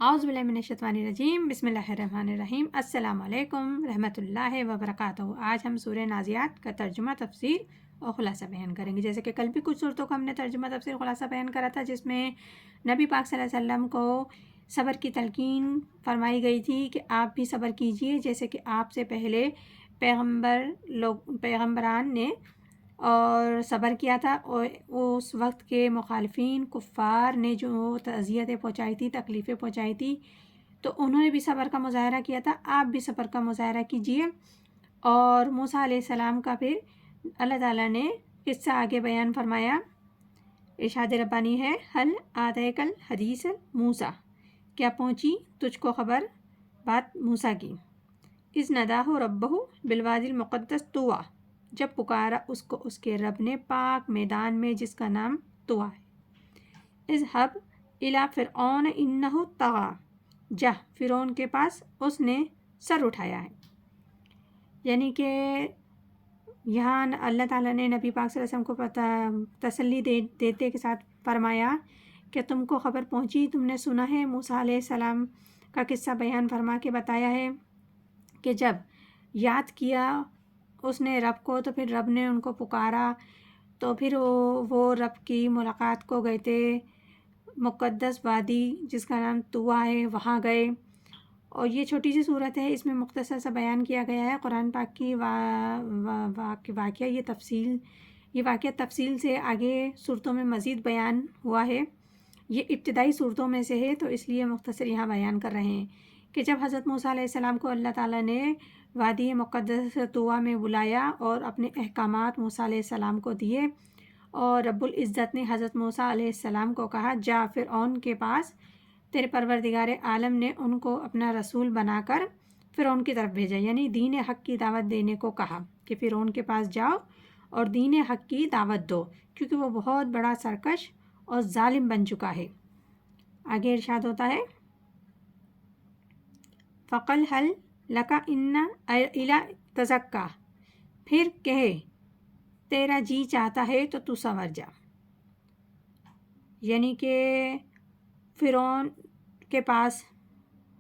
اعوذ باللہ من الشیطان الرجیم بسم اللہ الرحمن الرحیم السلام علیکم رحمۃ اللہ وبرکاتہ۔ آج ہم سورہ نازعات کا ترجمہ، تفسیر اور خلاصہ بیان کریں گے۔ جیسے کہ کل بھی کچھ صورتوں کا ہم نے ترجمہ، تفسیر، خلاصہ بیان کرا تھا، جس میں نبی پاک صلی اللہ علیہ وسلم کو صبر کی تلقین فرمائی گئی تھی کہ آپ بھی صبر کیجئے، جیسے کہ آپ سے پہلے پیغمبران نے اور صبر کیا تھا، اور اس وقت کے مخالفین کفار نے جو اذیتیں پہنچائی تھی، تکلیفیں پہنچائی تھی، تو انہوں نے بھی صبر کا مظاہرہ کیا تھا، آپ بھی صبر کا مظاہرہ کیجئے۔ اور موسیٰ علیہ السلام کا پھر اللہ تعالیٰ نے قصہ آگے بیان فرمایا۔ ارشاد ربانی ہے، حل آتیک الحدیث موسیٰ، کیا پہنچی تجھ کو خبر بات موسیٰ کی، اذ نداہ ربہ بالوادی المقدس طویٰ، جب پکارا اس کو اس کے رب نے پاک میدان میں جس کا نام طویٰ ہے۔ اذهب الی فرعون انہ طغیٰ، جا فرعون کے پاس، اس نے سر اٹھایا ہے۔ یعنی کہ یہاں اللہ تعالیٰ نے نبی پاک صلی اللہ علیہ وسلم کو تسلی دیتے کے ساتھ فرمایا کہ تم کو خبر پہنچی، تم نے سنا ہے، موسیٰ علیہ السلام کا قصہ بیان فرما کے بتایا ہے کہ جب یاد کیا اس نے رب کو، تو پھر رب نے ان کو پکارا، تو پھر وہ رب کی ملاقات کو گئے تھے، مقدس وادی جس کا نام طویٰ ہے، وہاں گئے۔ اور یہ چھوٹی سی صورت ہے، اس میں مختصر سا بیان کیا گیا ہے قرآن پاک کی واقعہ، یہ واقعہ تفصیل سے آگے صورتوں میں مزید بیان ہوا ہے، یہ ابتدائی صورتوں میں سے ہے، تو اس لیے مختصر یہاں بیان کر رہے ہیں کہ جب حضرت موسیٰ علیہ السلام کو اللہ تعالیٰ نے وادی مقدس طویٰ میں بلایا اور اپنے احکامات موسیٰ علیہ السلام کو دیے، اور رب العزت نے حضرت موسیٰ علیہ السلام کو کہا جا فرعون کے پاس، تیرے پروردگار عالم نے ان کو اپنا رسول بنا کر فرعون کی طرف بھیجا، یعنی دین حق کی دعوت دینے کو کہا کہ فرعون کے پاس جاؤ اور دین حق کی دعوت دو، کیونکہ وہ بہت بڑا سرکش اور ظالم بن چکا ہے۔ آگے ارشاد ہوتا ہے، فقل حل لک ان الی تزکا، پھر کہے تیرا جی چاہتا ہے تو تو سنور جا۔ یعنی کہ فرعون کے پاس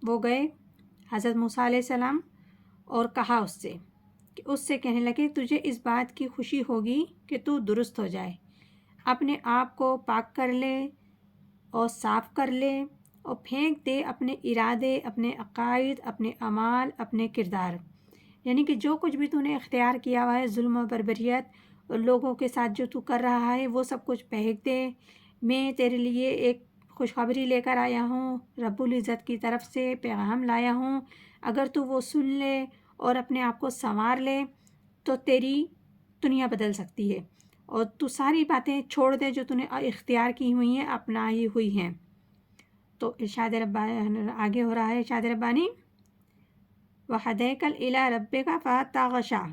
وہ گئے حضرت موسیٰ علیہ السلام اور کہا اس سے کہنے لگے تجھے اس بات کی خوشی ہوگی کہ تو درست ہو جائے، اپنے آپ کو پاک کر لے اور صاف کر لے، اور پھینک دے اپنے ارادے، اپنے عقائد، اپنے اعمال، اپنے کردار، یعنی کہ جو کچھ بھی تو نے اختیار کیا ہوا ہے، ظلم و بربریت اور لوگوں کے ساتھ جو تو کر رہا ہے، وہ سب کچھ پھینک دے۔ میں تیرے لیے ایک خوشخبری لے کر آیا ہوں، رب العزت کی طرف سے پیغام لایا ہوں، اگر تو وہ سن لے اور اپنے آپ کو سنوار لے تو تیری دنیا بدل سکتی ہے، اور تو ساری باتیں چھوڑ دے جو تو نے اختیار کی ہوئی ہیں، اپنائی ہوئی ہیں۔ تو ارشاد ربانی آگے ہو رہا ہے، ارشاد ربانی وَهَدَيْكَ إِلَىٰ رَبِّكَ فَتَغْشَىٰ،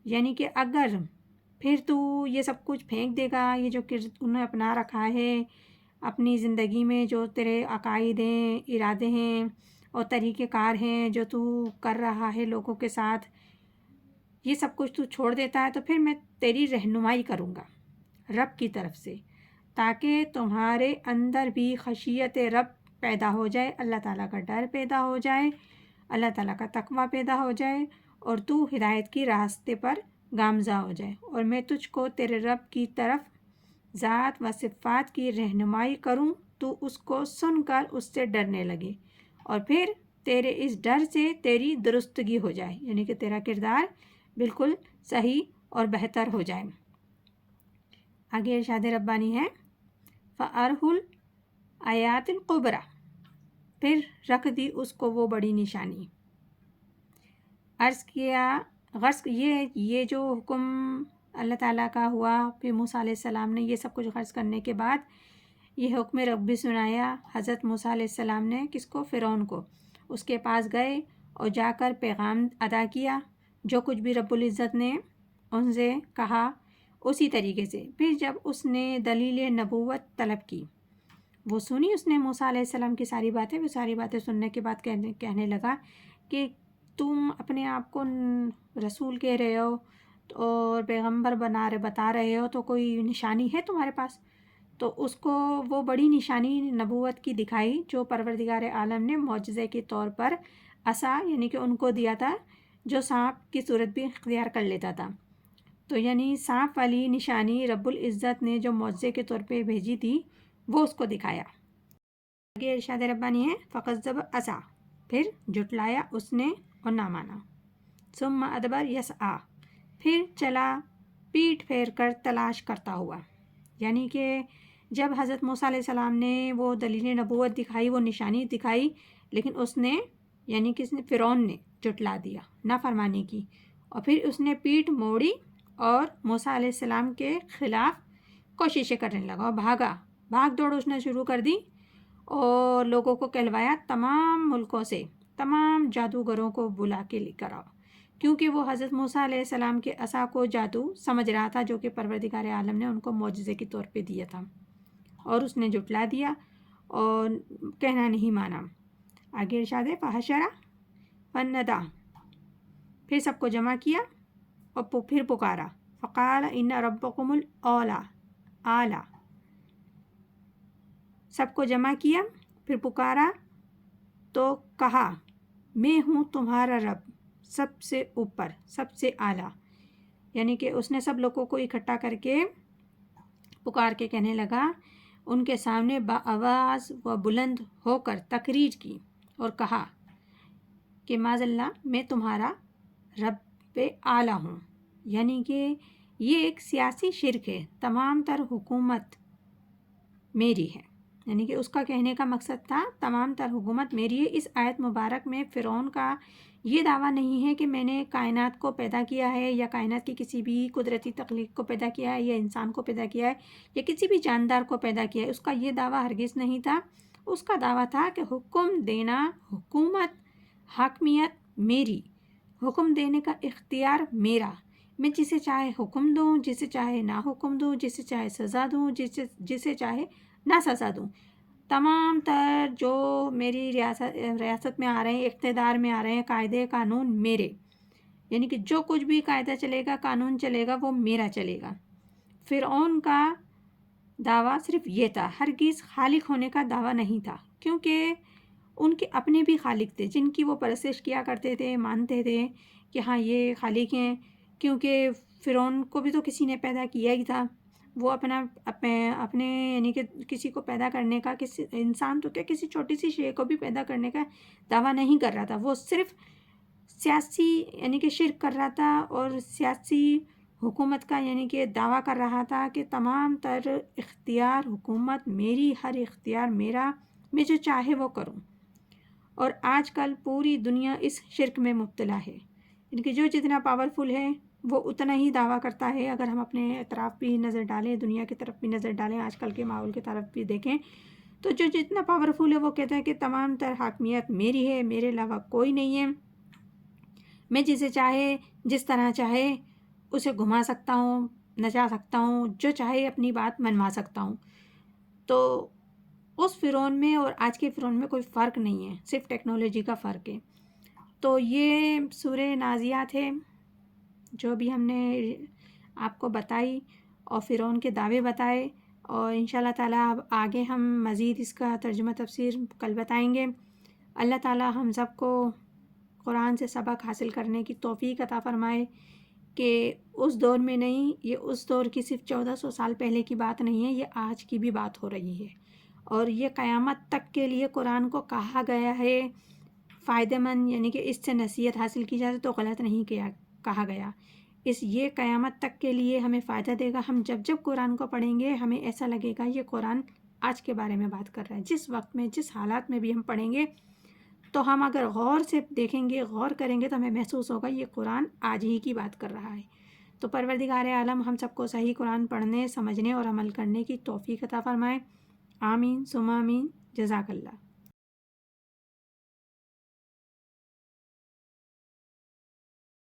یعنی کہ اگر پھر تو یہ سب کچھ پھینک دے گا، یہ جو انہیں اپنا رکھا ہے اپنی زندگی میں، جو تیرے عقائد ہیں، ارادے ہیں اور طریقہ کار ہیں جو تو کر رہا ہے لوگوں کے ساتھ، یہ سب کچھ تو چھوڑ دیتا ہے، تو پھر میں تیری رہنمائی کروں گا رب کی طرف سے، تاکہ تمہارے اندر بھی خشیت رب پیدا ہو جائے، اللہ تعالیٰ کا ڈر پیدا ہو جائے، اللہ تعالیٰ کا تقویٰ پیدا ہو جائے، اور تو ہدایت کی راستے پر گامزہ ہو جائے، اور میں تجھ کو تیرے رب کی طرف ذات و صفات کی رہنمائی کروں، تو اس کو سن کر اس سے ڈرنے لگے، اور پھر تیرے اس ڈر سے تیری درستگی ہو جائے، یعنی کہ تیرا کردار بالکل صحیح اور بہتر ہو جائے۔ آگے ارشاد ربانی ہے، فَأَرْهُ الْآيَاتِ الْكُبْرَىٰ، پھر رکھ دی اس کو وہ بڑی نشانی۔ عرض کیا یہ جو حکم اللہ تعالیٰ کا ہوا، پھر موسیٰ علیہ السلام نے یہ سب کچھ غرض کرنے کے بعد یہ حکم ربی سنایا حضرت موسیٰ علیہ السلام نے، کس کو؟ فرعون کو۔ اس کے پاس گئے اور جا کر پیغام ادا کیا، جو کچھ بھی رب العزت نے ان سے کہا اسی طریقے سے۔ پھر جب اس نے دلیل نبوت طلب کی، وہ سنی اس نے موسیٰ علیہ السلام کی ساری باتیں، وہ ساری باتیں سننے کے بعد کہنے لگا کہ تم اپنے آپ کو رسول کہہ رہے ہو اور پیغمبر بتا رہے ہو، تو کوئی نشانی ہے تمہارے پاس؟ تو اس کو وہ بڑی نشانی نبوت کی دکھائی جو پروردگار عالم نے معجزے کے طور پر عصا یعنی کہ ان کو دیا تھا، جو سانپ کی صورت بھی اختیار کر لیتا تھا۔ تو یعنی سانپ والی نشانی رب العزت نے جو معجزے کے طور پہ بھیجی تھی وہ اس کو دکھایا۔ آگے ارشاد ربانی ہے فَقَذَّبَ عَصَا، پھر جھٹلایا اس نے اور نہ مانا۔ ثُمَّ أَدْبَرَ يَسْعَىٰ، پھر چلا پیٹھ پھیر کر تلاش کرتا ہوا۔ یعنی کہ جب حضرت موسیٰ علیہ السلام نے وہ دلیل نبوت دکھائی، وہ نشانی دکھائی، لیکن اس نے یعنی کہ فرعون نے جھٹلا دیا، نافرمانی کی، اور پھر اس نے پیٹھ موڑی اور موسیٰ علیہ السلام کے خلاف کوششیں کرنے لگا اور بھاگ دوڑ اس نے شروع کر دی اور لوگوں کو کہلوایا تمام ملکوں سے تمام جادوگروں کو بلا کے لے کر آؤ، کیونکہ وہ حضرت موسیٰ علیہ السلام کے عصا کو جادو سمجھ رہا تھا جو کہ پروردگار عالم نے ان کو معجزے کے طور پہ دیا تھا، اور اس نے جھٹلا دیا اور کہنا نہیں مانا۔ آگے ارشاد ہے فحشر فندا، پھر سب کو جمع کیا اور پھر پکارا، فقال ان ربکم الاعلی، سب کو جمع کیا پھر پکارا تو کہا میں ہوں تمہارا رب سب سے اوپر سب سے اعلیٰ، یعنی کہ اس نے سب لوگوں کو اکٹھا کر کے پکار کے کہنے لگا، ان کے سامنے بآواز و بلند ہو کر تقریر کی اور کہا کہ معاذ اللہ میں تمہارا رب اعلیٰ ہوں۔ یعنی کہ یہ ایک سیاسی شرک ہے، تمام تر حکومت میری ہے، یعنی کہ اس کا کہنے کا مقصد تھا تمام تر حکومت میری ہے۔ اس آیت مبارک میں فرعون کا یہ دعویٰ نہیں ہے کہ میں نے کائنات کو پیدا کیا ہے یا کائنات کی کسی بھی قدرتی تخلیق کو پیدا کیا ہے یا انسان کو پیدا کیا ہے یا کسی بھی جاندار کو پیدا کیا ہے، اس کا یہ دعویٰ ہرگز نہیں تھا۔ اس کا دعویٰ تھا کہ حکم دینا، حکومت، حاکمیت میری، حکم دینے کا اختیار میرا، میں جسے چاہے حکم دوں، جسے چاہے نہ حکم دوں، جسے چاہے سزا دوں، جسے چاہے نہ سزا دوں۔ تمام تر جو میری ریاست میں آ رہے ہیں، اقتدار میں آ رہے ہیں، قاعدے قانون میرے، یعنی کہ جو کچھ بھی قاعدہ چلے گا، قانون چلے گا، وہ میرا چلے گا۔ فرعون کا دعویٰ صرف یہ تھا، ہرگز خالق ہونے کا دعویٰ نہیں تھا، کیونکہ ان کے اپنے بھی خالق تھے جن کی وہ پرستش کیا کرتے تھے، مانتے تھے کہ ہاں یہ خالق ہیں، کیونکہ فرعون کو بھی تو کسی نے پیدا کیا ہی تھا۔ وہ اپنے یعنی کہ کسی کو پیدا کرنے کا، کسی انسان تو کیا کسی چھوٹی سی شے کو بھی پیدا کرنے کا دعویٰ نہیں کر رہا تھا، وہ صرف سیاسی یعنی کہ شرک کر رہا تھا اور سیاسی حکومت کا یعنی کہ دعویٰ کر رہا تھا کہ تمام تر اختیار حکومت میری، ہر اختیار میرا، میں جو چاہے وہ کروں۔ اور آج کل پوری دنیا اس شرک میں مبتلا ہے، یعنی کہ جو جتنا پاورفل ہے وہ اتنا ہی دعویٰ کرتا ہے۔ اگر ہم اپنے اطراف بھی نظر ڈالیں، دنیا کی طرف بھی نظر ڈالیں، آج کل کے ماحول کی طرف بھی دیکھیں، تو جو جتنا پاورفل ہے وہ کہتا ہے کہ تمام تر حاکمیت میری ہے، میرے علاوہ کوئی نہیں ہے، میں جسے چاہے جس طرح چاہے اسے گھما سکتا ہوں، نچا سکتا ہوں، جو چاہے اپنی بات منوا سکتا ہوں۔ تو اس فرعون میں اور آج کے فرعون میں کوئی فرق نہیں ہے، صرف ٹیکنالوجی کا فرق ہے۔ تو یہ سورہ نازعات ہے جو بھی ہم نے آپ کو بتائی اور فرعون کے دعوے بتائے، اور انشاءاللہ تعالیٰ اب آگے ہم مزید اس کا ترجمہ تفسیر کل بتائیں گے۔ اللہ تعالیٰ ہم سب کو قرآن سے سبق حاصل کرنے کی توفیق عطا فرمائے کہ اس دور میں نہیں، یہ اس دور کی صرف 1400 سال پہلے کی بات نہیں ہے، یہ آج کی بھی بات ہو رہی ہے، اور یہ قیامت تک کے لیے قرآن کو کہا گیا ہے فائدہ مند، یعنی کہ اس سے نصیحت حاصل کی جائے تو غلط نہیں کہا گیا، یہ قیامت تک کے لیے ہمیں فائدہ دے گا۔ ہم جب قرآن کو پڑھیں گے ہمیں ایسا لگے گا یہ قرآن آج کے بارے میں بات کر رہا ہے۔ جس وقت میں، جس حالات میں بھی ہم پڑھیں گے تو ہم اگر غور سے دیکھیں گے، غور کریں گے تو ہمیں محسوس ہوگا یہ قرآن آج ہی کی بات کر رہا ہے۔ تو پروردگار عالم ہم سب کو صحیح قرآن پڑھنے، سمجھنے اور عمل کرنے کی توفیق عطا فرمائے۔ آمین ثم آمین۔ جزاک اللہ۔